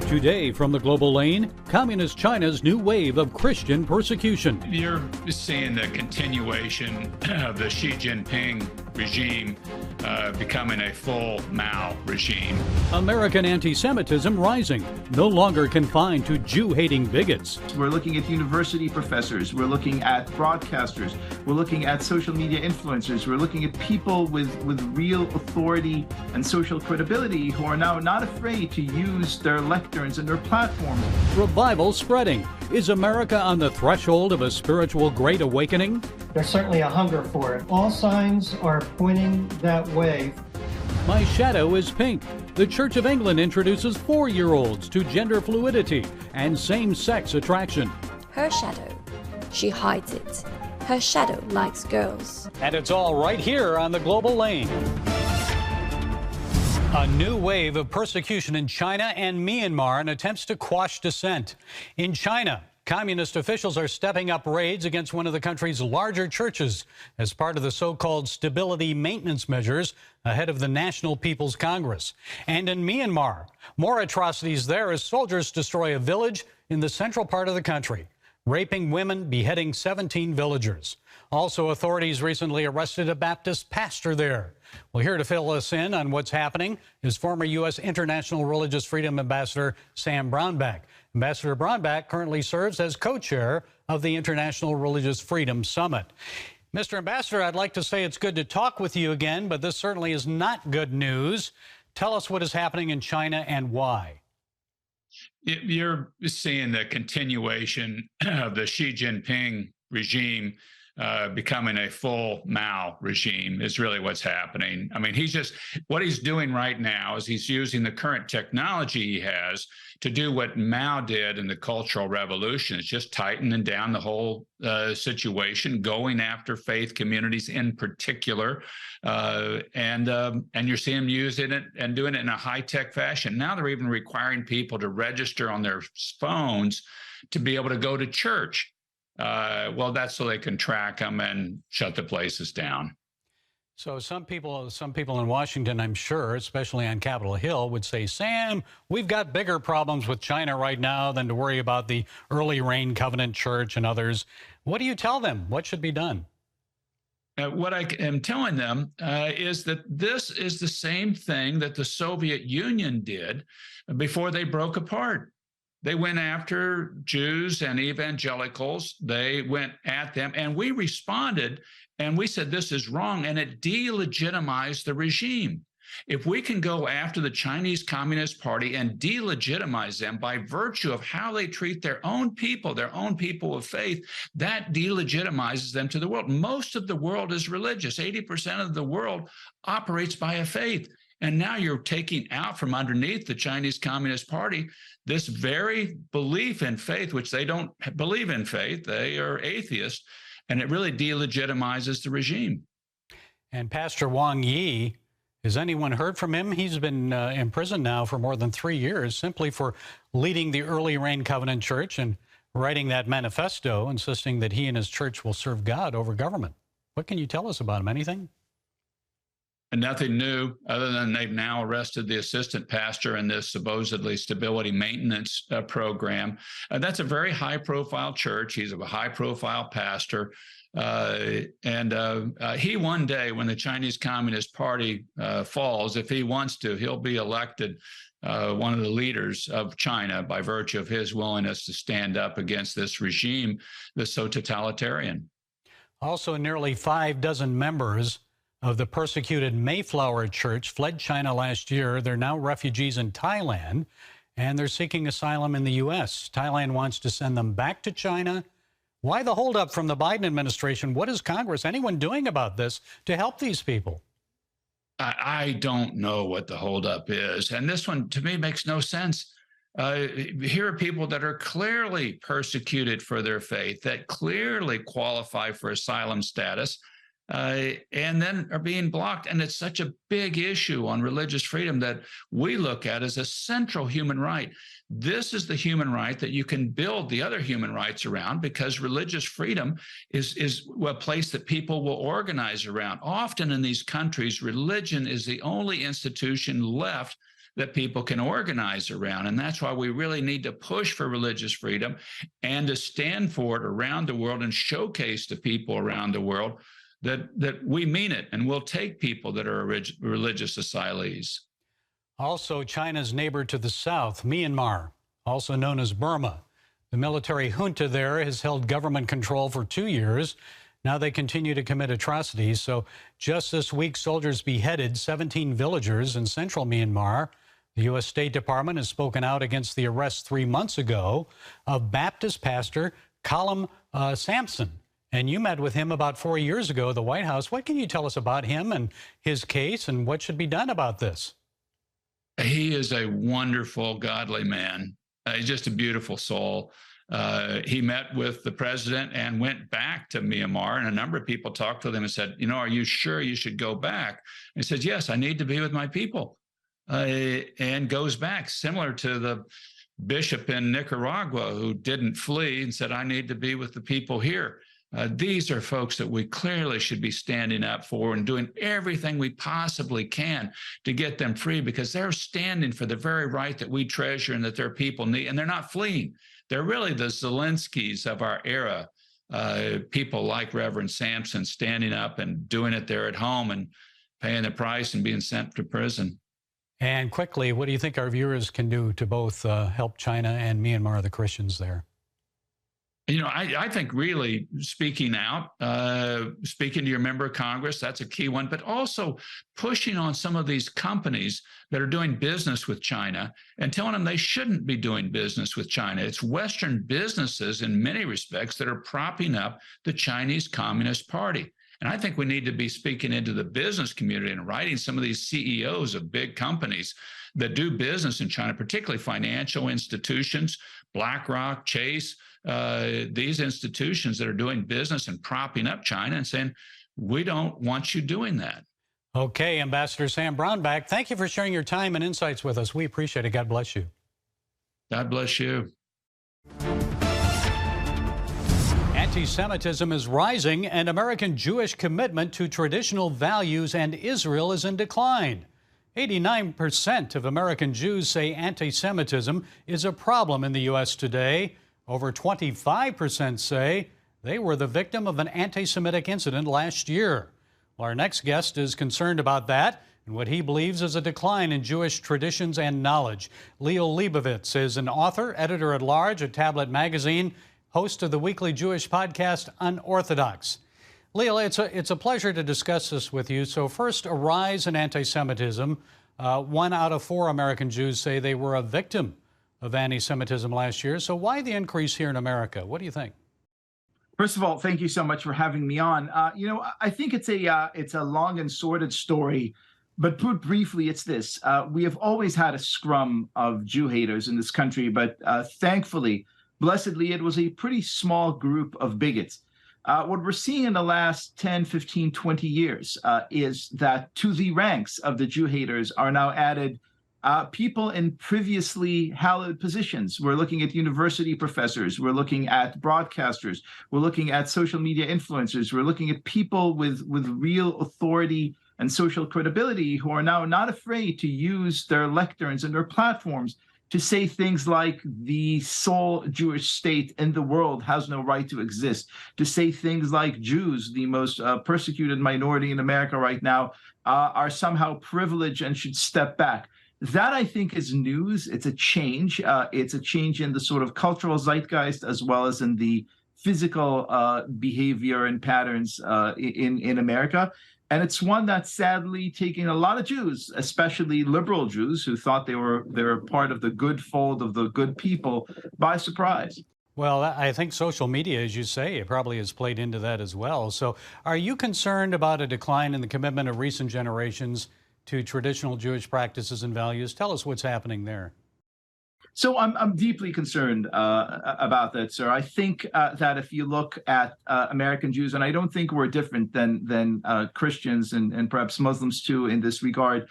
Today from the global lane, Communist China's new wave of Christian persecution. You're seeing the continuation of the Xi Jinping regime becoming a full Mao regime. American anti-Semitism rising, no longer confined to Jew-hating bigots. We're looking at university professors, we're looking at broadcasters, we're looking at social media influencers, we're looking at people with real authority and social credibility who are now not afraid to use their lecterns and their platforms. Revival spreading. Is America on the threshold of a spiritual great awakening? There's certainly a hunger for it. All signs are pointing that way. My shadow is pink. The Church of England introduces 4-year-olds to gender fluidity and same-sex attraction. Her shadow, she hides it. Her shadow likes girls. And it's all right here on the global lane. A new wave of persecution in China and Myanmar in attempts to quash dissent. In China, communist officials are stepping up raids against one of the country's larger churches as part of the so-called stability maintenance measures ahead of the National People's Congress. And in Myanmar, more atrocities there as soldiers destroy a village in the central part of the country, raping women, beheading 17 villagers. Also, authorities recently arrested a Baptist pastor there. Well, here to fill us in on what's happening is former U.S. International Religious Freedom Ambassador Sam Brownback. Ambassador Brownback currently serves as co-chair of the International Religious Freedom Summit. Mr. Ambassador, I'd like to say it's good to talk with you again, but this certainly is not good news. Tell us what is happening in China and why. You're seeing the continuation of the Xi Jinping regime becoming a full Mao regime is really what's happening. I mean, what he's doing right now is he's using the current technology he has to do what Mao did in the Cultural Revolution. It's just tightening down the whole situation, going after faith communities in particular. And you're seeing him using it and doing it in a high-tech fashion. Now they're even requiring people to register on their phones to be able to go to church. Well, that's so they can track them and shut the places down. So some people in Washington, I'm sure, especially on Capitol Hill, would say, Sam, we've got bigger problems with China right now than to worry about the Early Rain Covenant Church and others. What do you tell them? What should be done? What I am telling them is that this is the same thing that the Soviet Union did before they broke apart. They went after Jews and evangelicals. They went at them, and we responded, and we said this is wrong, and it delegitimized the regime. If we can go after the Chinese Communist Party and delegitimize them by virtue of how they treat their own people of faith, that delegitimizes them to the world. Most of the world is religious. 80% of the world operates by a faith. And now you're taking out from underneath the Chinese Communist Party this very belief in faith, which they don't believe in faith. They are atheists, and it really delegitimizes the regime. And Pastor Wang Yi, has anyone heard from him? He's been in prison now for more than 3 years simply for leading the Early Rain Covenant Church and writing that manifesto insisting that he and his church will serve God over government. What can you tell us about him? Anything? And nothing new other than they've now arrested the assistant pastor in this supposedly stability maintenance program. That's a very high-profile church. He's a high-profile pastor. He one day, when the Chinese Communist Party falls, if he wants to, he'll be elected one of the leaders of China by virtue of his willingness to stand up against this regime that's so totalitarian. Also, nearly 6 members of the persecuted Mayflower Church fled China last year. They're now refugees in Thailand, and they're seeking asylum in the U.S. Thailand wants to send them back to China. Why the holdup from the Biden administration? What is Congress, anyone doing about this to help these people? I don't know what the holdup is. And this one, to me, makes no sense. Here are people that are clearly persecuted for their faith, that clearly qualify for asylum status, and then are being blocked. And it's such a big issue on religious freedom that we look at as a central human right. This is the human right that you can build the other human rights around, because religious freedom is a place that people will organize around. Often in these countries, religion is the only institution left that people can organize around. And that's why we really need to push for religious freedom and to stand for it around the world and showcase to people around the world that we mean it and we'll take people that are religious asylees. Also, China's neighbor to the south, Myanmar, also known as Burma. The military junta there has held government control for 2 years. Now they continue to commit atrocities. So just this week, soldiers beheaded 17 villagers in central Myanmar. The U.S. State Department has spoken out against the arrest 3 months ago of Baptist pastor Colum Sampson. And you met with him about 4 years ago at the White House. What can you tell us about him and his case and what should be done about this? He is a wonderful, godly man. He's just a beautiful soul. He met with the president and went back to Myanmar, and a number of people talked to him and said, you know, are you sure you should go back? And he said, yes, I need to be with my people, and goes back, similar to the bishop in Nicaragua who didn't flee and said, I need to be with the people here. These are folks that we clearly should be standing up for and doing everything we possibly can to get them free, because they're standing for the very right that we treasure and that their people need, and they're not fleeing. They're really the Zelenskys of our era, people like Reverend Sampson standing up and doing it there at home and paying the price and being sent to prison. And quickly, what do you think our viewers can do to both help China and Myanmar, the Christians there? You know, I think really speaking out, speaking to your member of Congress, that's a key one, but also pushing on some of these companies that are doing business with China and telling them they shouldn't be doing business with China. It's Western businesses in many respects that are propping up the Chinese Communist Party. And I think we need to be speaking into the business community and writing some of these CEOs of big companies that do business in China, particularly financial institutions, BlackRock, Chase, these institutions that are doing business and propping up China and saying, we don't want you doing that. Okay, Ambassador Sam Brownback, thank you for sharing your time and insights with us. We appreciate it. God bless you. God bless you. Anti-Semitism is rising, and American Jewish commitment to traditional values and Israel is in decline. 89% of American Jews say anti-Semitism is a problem in the U.S. today. Over 25% say they were the victim of an anti-Semitic incident last year. Well, our next guest is concerned about that and what he believes is a decline in Jewish traditions and knowledge. Leo Leibovitz is an author, editor-at-large at Tablet Magazine, host of the weekly Jewish podcast Unorthodox. Leo, it's a pleasure to discuss this with you. So first, a rise in anti-Semitism. 1 out of 4 American Jews say they were a victim of anti-Semitism last year. So why the increase here in America? What do you think? First of all, thank you so much for having me on. You know, I think it's a long and sordid story, but put briefly, it's this. We have always had a scrum of Jew haters in this country, but thankfully, blessedly, it was a pretty small group of bigots. What we're seeing in the last 10, 15, 20 years is that to the ranks of the Jew haters are now added people in previously hallowed positions. We're looking at university professors. We're looking at broadcasters. We're looking at social media influencers. We're looking at people with real authority and social credibility who are now not afraid to use their lecterns and their platforms to say things like the sole Jewish state in the world has no right to exist, to say things like Jews, the most persecuted minority in America right now, are somehow privileged and should step back. That, I think, is news. It's a change. It's a change in the sort of cultural zeitgeist as well as in the physical behavior and patterns in America. And it's one that's sadly taking a lot of Jews, especially liberal Jews who thought they were part of the good fold of the good people, by surprise. Well, I think social media, as you say, it probably has played into that as well. So are you concerned about a decline in the commitment of recent generations to traditional Jewish practices and values? Tell us what's happening there. So I'm deeply concerned about that, sir. I think that if you look at American Jews, and I don't think we're different than Christians and perhaps Muslims too in this regard,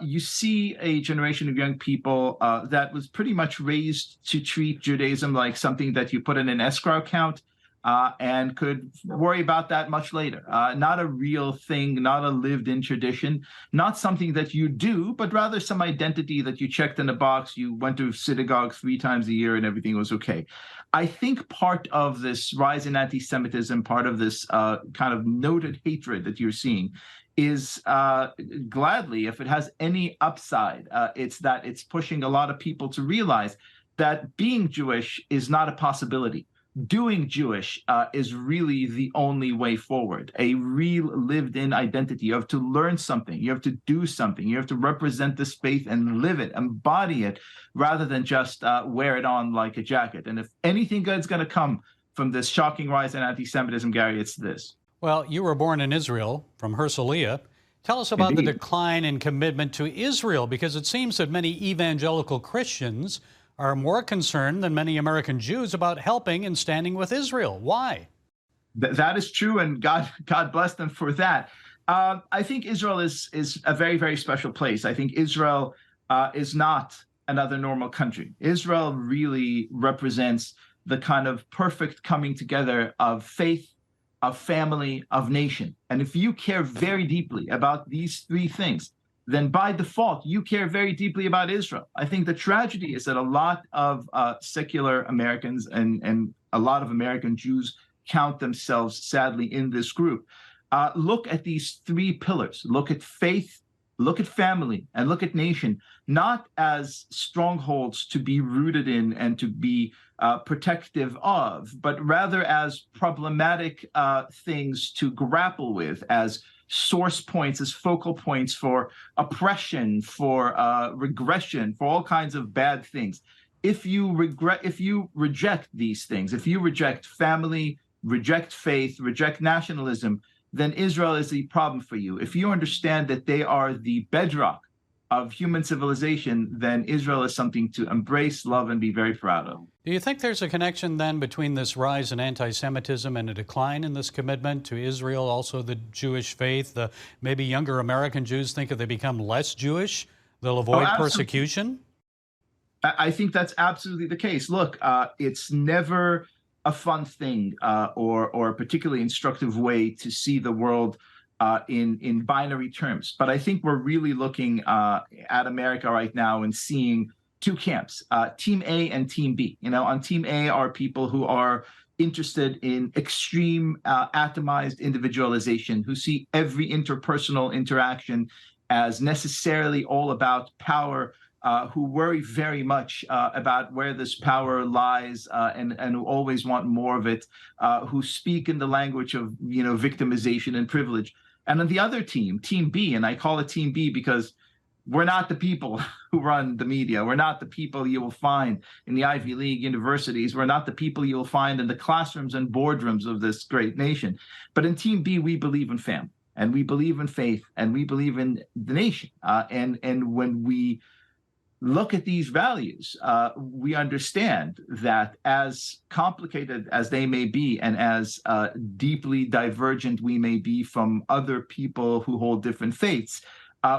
you see a generation of young people that was pretty much raised to treat Judaism like something that you put in an escrow account and could worry about that much later. Not a real thing, not a lived-in tradition, not something that you do, but rather some identity that you checked in a box. You went to synagogue 3 times a year and everything was okay. I think part of this rise in anti-Semitism, part of this kind of noted hatred that you're seeing is gladly, if it has any upside, it's that it's pushing a lot of people to realize that being Jewish is not a possibility. Doing Jewish is really the only way forward. A real lived-in identity. You have to learn something. You have to do something. You have to represent this faith and live it, embody it, rather than just wear it on like a jacket. And if anything good is going to come from this shocking rise in anti-Semitism, Gary, it's this. Well, you were born in Israel, from Herzliya. Tell us about Indeed. the decline in commitment to Israel, because it seems that many evangelical Christians are more concerned than many American Jews about helping and standing with Israel. Why? That is true, and God bless them for that. I think Israel is a very, very special place. I think Israel is not another normal country. Israel really represents the kind of perfect coming together of faith, of family, of nation. And if you care very deeply about these 3 things, then by default, you care very deeply about Israel. I think the tragedy is that a lot of secular Americans and a lot of American Jews count themselves, sadly, in this group. Look at these 3 pillars. Look at faith, look at family, and look at nation, not as strongholds to be rooted in and to be protective of, but rather as problematic things to grapple with, as source points, as focal points for oppression, for regression, for all kinds of bad things. If you reject these things, if you reject family, reject faith, reject nationalism, then Israel is the problem for you. If you understand that they are the bedrock of human civilization, then Israel is something to embrace, love, and be very proud of. Do you think there's a connection then between this rise in anti-Semitism and a decline in this commitment to Israel, also the Jewish faith? Maybe younger American Jews think if they become less Jewish, they'll avoid persecution? I think that's absolutely the case. Look, it's never a fun thing or a particularly instructive way to see the world in binary terms. But I think we're really looking at America right now and seeing 2 camps, Team A and Team B. On Team A are people who are interested in extreme atomized individualization, who see every interpersonal interaction as necessarily all about power, who worry very much about where this power lies and who always want more of it, who speak in the language of victimization and privilege. And on the other team, Team B, and I call it Team B because we're not the people who run the media. We're not the people you will find in the Ivy League universities. We're not the people you will find in the classrooms and boardrooms of this great nation. But in Team B, we believe in family, and we believe in faith, and we believe in the nation. And when we look at these values, we understand that as complicated as they may be and as deeply divergent we may be from other people who hold different faiths,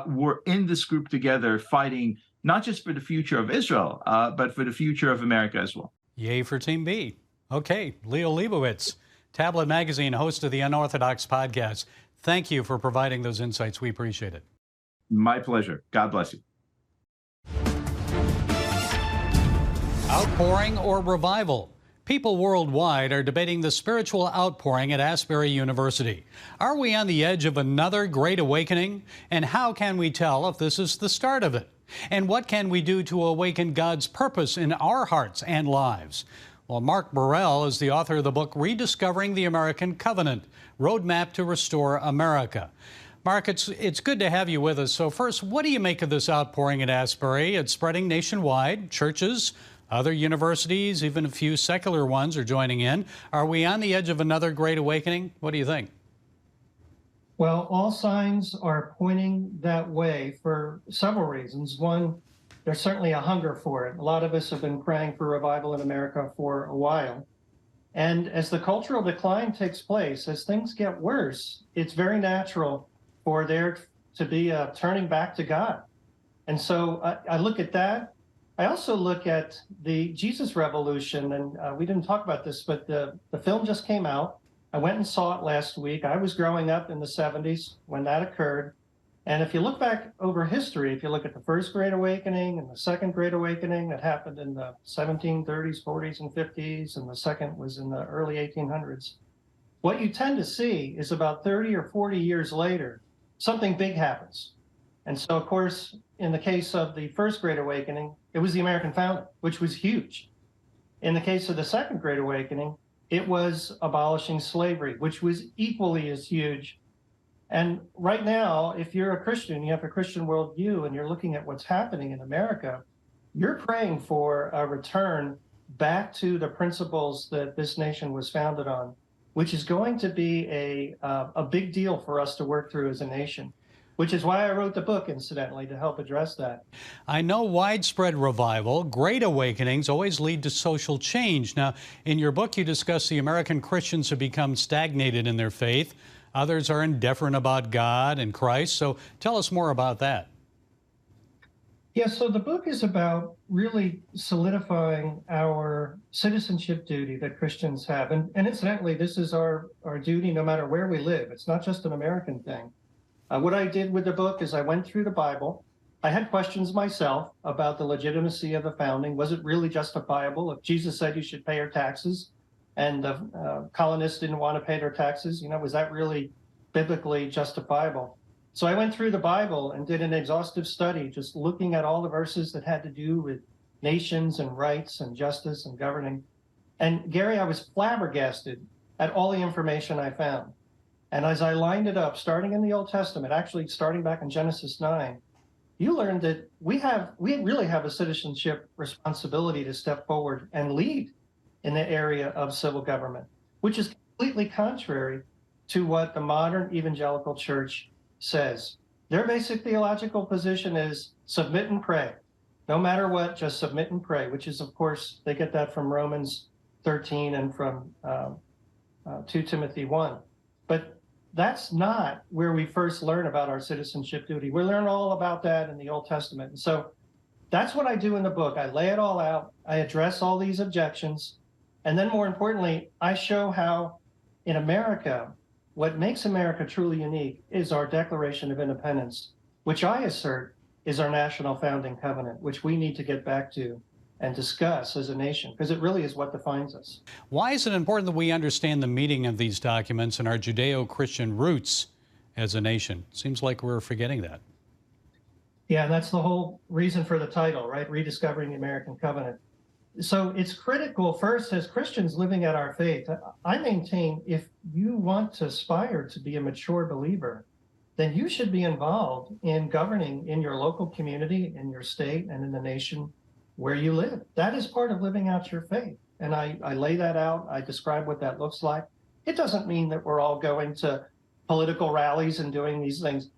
we're in this group together fighting not just for the future of Israel, but for the future of America as well. Yay for Team B. Okay, Leo Leibovitz, Tablet Magazine, host of the Unorthodox podcast. Thank you for providing those insights. We appreciate it. My pleasure. God bless you. Outpouring or revival? People worldwide are debating the spiritual outpouring at Asbury University. Are we on the edge of another great awakening? And how can we tell if this is the start of it? And what can we do to awaken God's purpose in our hearts and lives? Well, Mark Morrell is the author of the book Rediscovering the American Covenant, Roadmap to Restore America. Mark, it's good to have you with us. So first, what do you make of this outpouring at Asbury? It's spreading nationwide. Churches, other universities, even a few secular ones are joining in. Are we on the edge of another great awakening? What do you think? Well, all signs are pointing that way for several reasons. One, there's certainly a hunger for it. A lot of us have been praying for revival in America for a while. And as the cultural decline takes place, as things get worse, it's very natural for there to be a turning back to God. And so I look at that. I also look at the Jesus Revolution, and we didn't talk about this, but the film just came out. I went and saw it last week. I was growing up in the 70s when that occurred. And if you look back over history, if you look at the First Great Awakening and the Second Great Awakening that happened in the 1730s, 40s, and 50s, and the second was in the early 1800s, what you tend to see is about 30 or 40 years later, something big happens. And so, of course, in the case of the First Great Awakening, it was the American founding, which was huge. In the case of the Second Great Awakening, it was abolishing slavery, which was equally as huge. And right now, if you're a Christian, you have a Christian worldview, and you're looking at what's happening in America, you're praying for a return back to the principles that this nation was founded on, which is going to be a big deal for us to work through as a nation, which is why I wrote the book, incidentally, to help address that. I know widespread revival, great awakenings always lead to social change. Now, in your book, you discuss the American Christians who become stagnated in their faith. Others are indifferent about God and Christ. So tell us more about that. Yeah, so the book is about really solidifying our citizenship duty that Christians have. And incidentally, this is our duty no matter where we live. It's not just an American thing. What I did with the book is I went through the Bible. I had questions myself about the legitimacy of the founding. Was it really justifiable? If Jesus said you should pay your taxes and the colonists didn't want to pay their taxes, was that really biblically justifiable? So I went through the Bible and did an exhaustive study, just looking at all the verses that had to do with nations and rights and justice and governing. And Gary, I was flabbergasted at all the information I found. And as I lined it up, starting in the Old Testament, actually starting back in Genesis 9, you learned that we really have a citizenship responsibility to step forward and lead in the area of civil government, which is completely contrary to what the modern evangelical church says. Their basic theological position is submit and pray. No matter what, just submit and pray, which is, of course, they get that from Romans 13 and from 2 Timothy 1. But that's not where we first learn about our citizenship duty. We learn all about that in the Old Testament. And so that's what I do in the book. I lay it all out. I address all these objections. And then more importantly, I show how in America, what makes America truly unique is our Declaration of Independence, which I assert is our national founding covenant, which we need to get back to and discuss as a nation, because it really is what defines us. Why is it important that we understand the meaning of these documents and our Judeo-Christian roots as a nation? Seems like we're forgetting that. Yeah, and that's the whole reason for the title, right? Rediscovering the American Covenant. So it's critical, first, as Christians living out our faith. I maintain if you want to aspire to be a mature believer, then you should be involved in governing in your local community, in your state, and in the nation where you live. That is part of living out your faith. And I lay that out. I describe what that looks like. It doesn't mean that we're all going to political rallies and doing these things,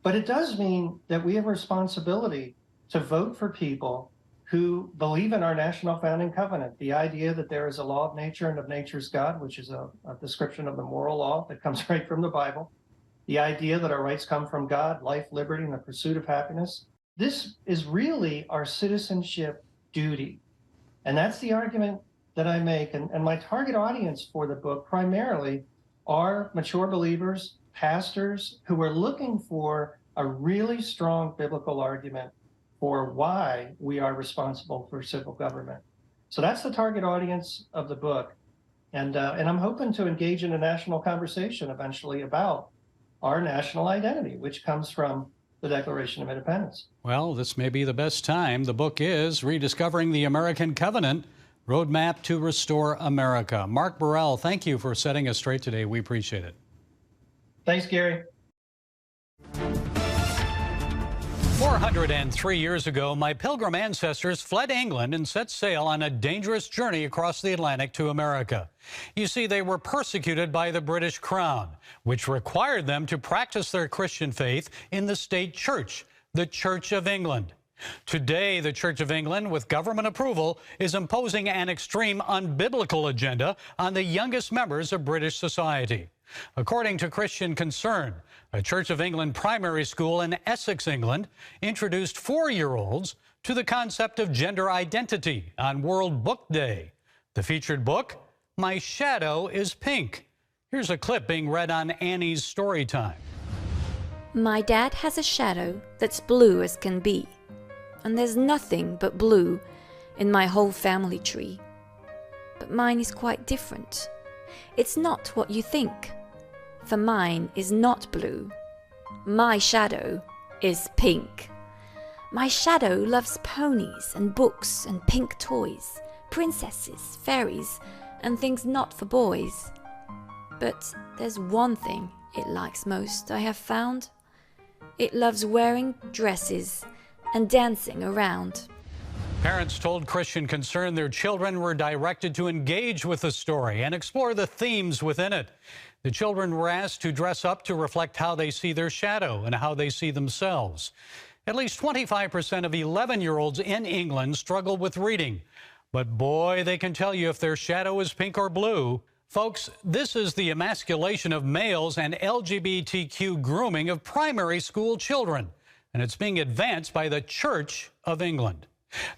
but it does mean that we have a responsibility to vote for people who believe in our national founding covenant, the idea that there is a law of nature and of nature's God, which is a description of the moral law that comes right from the Bible, the idea that our rights come from God, life, liberty, and the pursuit of happiness. This is really our citizenship duty. And that's the argument that I make. And my target audience for the book primarily are mature believers, pastors who are looking for a really strong biblical argument for why we are responsible for civil government. So that's the target audience of the book. And I'm hoping to engage in a national conversation eventually about our national identity, which comes from the Declaration of Independence. Well, this may be the best time. The book is Rediscovering the American Covenant, Roadmap to Restore America. Mark Morrell, thank you for setting us straight today. We appreciate it. Thanks, Gary. 403 years ago, my pilgrim ancestors fled England and set sail on a dangerous journey across the Atlantic to America. You see, they were persecuted by the British Crown, which required them to practice their Christian faith in the state church, the Church of England. Today, the Church of England, with government approval, is imposing an extreme unbiblical agenda on the youngest members of British society. According to Christian Concern, a Church of England primary school in Essex, England, introduced 4-year-olds to the concept of gender identity on World Book Day. The featured book, My Shadow is Pink. Here's a clip being read on Annie's story time. My dad has a shadow that's blue as can be, and there's nothing but blue in my whole family tree. But mine is quite different. It's not what you think, for mine is not blue. My shadow is pink. My shadow loves ponies and books and pink toys, princesses, fairies, and things not for boys. But there's one thing it likes most, I have found. It loves wearing dresses and dancing around. Parents told Christian Concern their children were directed to engage with the story and explore the themes within it. The children were asked to dress up to reflect how they see their shadow and how they see themselves. At least 25% of 11-year-olds in England struggle with reading. But boy, they can tell you if their shadow is pink or blue. Folks, this is the emasculation of males and LGBTQ grooming of primary school children. And it's being advanced by the Church of England.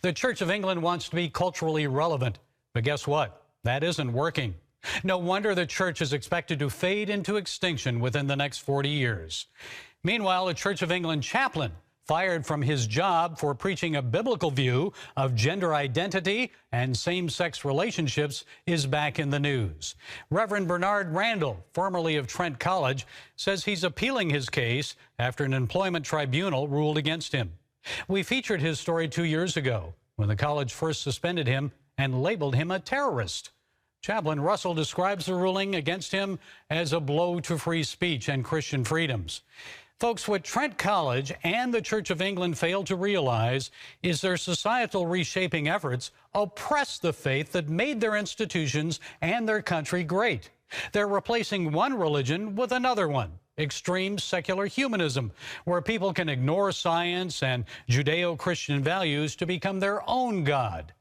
The Church of England wants to be culturally relevant. But guess what? That isn't working. No wonder the church is expected to fade into extinction within the next 40 years. Meanwhile, a Church of England chaplain fired from his job for preaching a biblical view of gender identity and same-sex relationships is back in the news. Reverend Bernard Randall, formerly of Trent College, says he's appealing his case after an employment tribunal ruled against him. We featured his story 2 years ago when the college first suspended him and labeled him a terrorist. Chaplain Russell describes the ruling against him as a blow to free speech and Christian freedoms. Folks, what Trent College and the Church of England failed to realize is their societal reshaping efforts oppress the faith that made their institutions and their country great. They're replacing one religion with another one, extreme secular humanism, where people can ignore science and Judeo-Christian values to become their own God.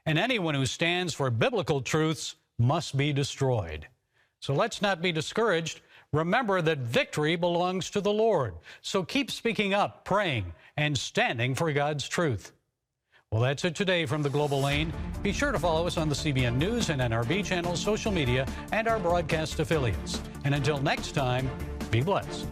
And anyone who stands for biblical truths must be destroyed. So let's not be discouraged. Remember that victory belongs to the Lord. So keep speaking up, praying, and standing for God's truth. Well, that's it today from the Global Lane. Be sure to follow us on the CBN News and NRB channels, social media, and our broadcast affiliates. And until next time, be blessed.